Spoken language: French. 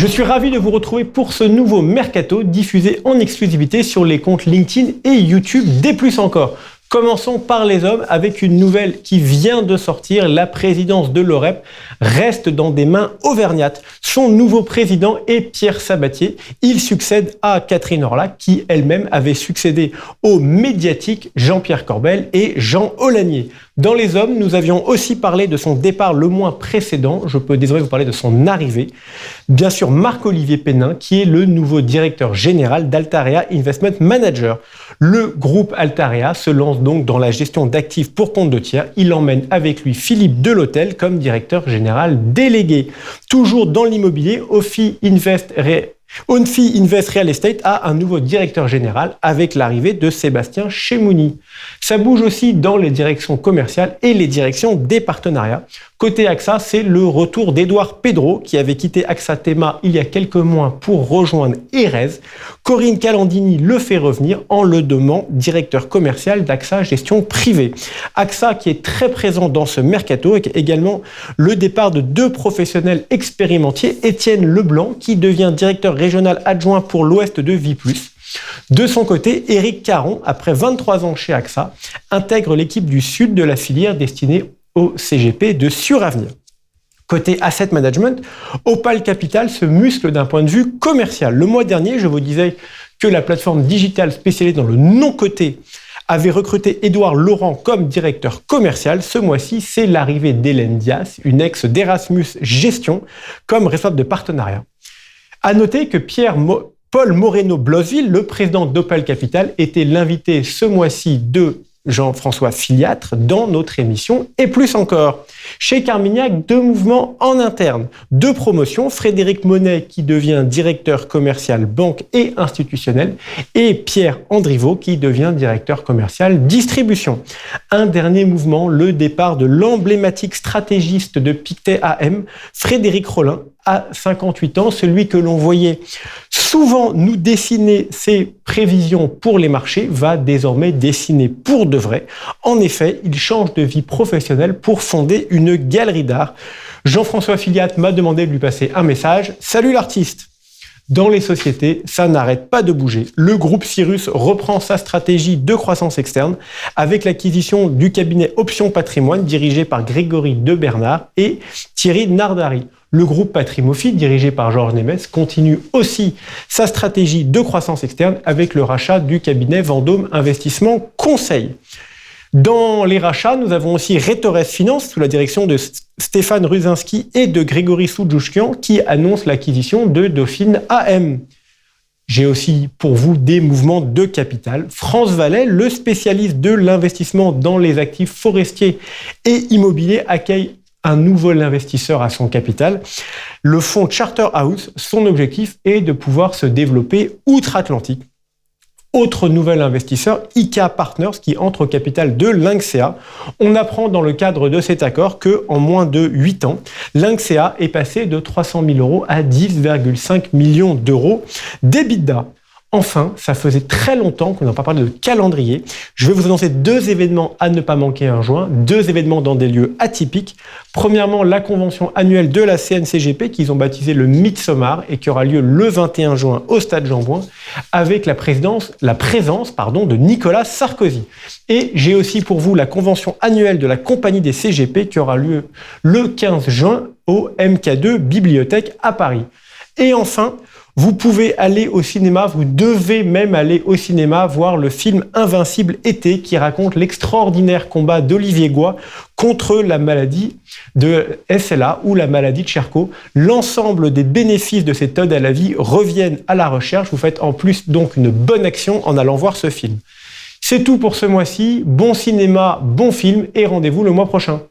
Je suis ravi de vous retrouver pour ce nouveau Mercato diffusé en exclusivité sur les comptes LinkedIn et YouTube des plus encore. Commençons par les hommes avec une nouvelle qui vient de sortir. La présidence de l'OREP reste dans des mains auvergnates. Son nouveau président est Pierre Sabatier. Il succède à Catherine Orla qui elle-même avait succédé aux médiatiques Jean-Pierre Corbel et Jean Olanier. Dans les hommes, nous avions aussi parlé de son départ le mois précédent. Je peux désormais vous parler de son arrivée. Bien sûr, Marc-Olivier Pénin, qui est le nouveau directeur général d'Altarea Investment Manager. Le groupe Altarea se lance donc dans la gestion d'actifs pour compte de tiers. Il emmène avec lui Philippe Delhôtel comme directeur général délégué. Toujours dans l'immobilier, Onfi Invest Real Estate a un nouveau directeur général avec l'arrivée de Sébastien Chemouni. Ça bouge aussi dans les directions commerciales et les directions des partenariats. Côté AXA, c'est le retour d'Édouard Pedro qui avait quitté AXA Tema il y a quelques mois pour rejoindre Erez. Corinne Calandini le fait revenir en le nommant directeur commercial d'AXA Gestion Privée. AXA qui est très présent dans ce mercato avec également le départ de deux professionnels expérimentés, Étienne Leblanc qui devient directeur régional adjoint pour l'Ouest de Viplus. De son côté, Éric Caron, après 23 ans chez AXA, intègre l'équipe du Sud de la filière destinée au CGP de Suravenir. Côté asset management, Opal Capital se muscle d'un point de vue commercial. Le mois dernier, je vous disais que la plateforme digitale spécialisée dans le non-coté avait recruté Édouard Laurent comme directeur commercial. Ce mois-ci, c'est l'arrivée d'Hélène Dias, une ex d'Erasmus Gestion, comme responsable de partenariat. À noter que Paul Moreno-Blosville, le président d'Opal Capital, était l'invité ce mois-ci de Jean-François Filiatre dans notre émission et plus encore. Chez Carmignac, deux mouvements en interne, deux promotions, Frédéric Monet qui devient directeur commercial banque et institutionnel et Pierre Andriveau qui devient directeur commercial distribution. Un dernier mouvement, le départ de l'emblématique stratégiste de Pictet AM, Frédéric Rollin, à 58 ans, celui que l'on voyait souvent nous dessiner ses prévisions pour les marchés, va désormais dessiner pour de vrai. En effet, il change de vie professionnelle pour fonder une galerie d'art. Jean-François Filiatre m'a demandé de lui passer un message. Salut l'artiste! Dans les sociétés, ça n'arrête pas de bouger. Le groupe Cyrus reprend sa stratégie de croissance externe avec l'acquisition du cabinet Option Patrimoine dirigé par Grégory de Bernard et Thierry Nardari. Le groupe Patrimofi, dirigé par Georges Nemes, continue aussi sa stratégie de croissance externe avec le rachat du cabinet Vendôme Investissement Conseil. Dans les rachats, nous avons aussi Retores Finance, sous la direction de Stéphane Ruzinski et de Grégory Soudjouchkian, qui annoncent l'acquisition de Dauphine AM. J'ai aussi pour vous des mouvements de capital. France Valais, le spécialiste de l'investissement dans les actifs forestiers et immobiliers, accueille un nouvel investisseur à son capital. Le fonds Charterhouse, son objectif est de pouvoir se développer outre-Atlantique. Autre nouvel investisseur, ICA Partners, qui entre au capital de Lynxea. On apprend dans le cadre de cet accord qu'en moins de 8 ans, Lynxea est passé de 300 000 euros à 10,5 millions d'euros d'EBITDA. Enfin, ça faisait très longtemps qu'on n'a pas parlé de calendrier. Je vais vous annoncer deux événements à ne pas manquer en juin, deux événements dans des lieux atypiques. Premièrement, la convention annuelle de la CNCGP qu'ils ont baptisée le Midsommar et qui aura lieu le 21 juin au Stade Jean-Bouin avec la présence de Nicolas Sarkozy. Et j'ai aussi pour vous la convention annuelle de la Compagnie des CGP qui aura lieu le 15 juin au MK2 Bibliothèque à Paris. Et enfin, vous pouvez aller au cinéma, vous devez même aller au cinéma voir le film Invincible été qui raconte l'extraordinaire combat d'Olivier Goy contre la maladie de SLA ou la maladie de Charcot. L'ensemble des bénéfices de cette ode à la vie reviennent à la recherche. Vous faites en plus donc une bonne action en allant voir ce film. C'est tout pour ce mois-ci. Bon cinéma, bon film et rendez-vous le mois prochain.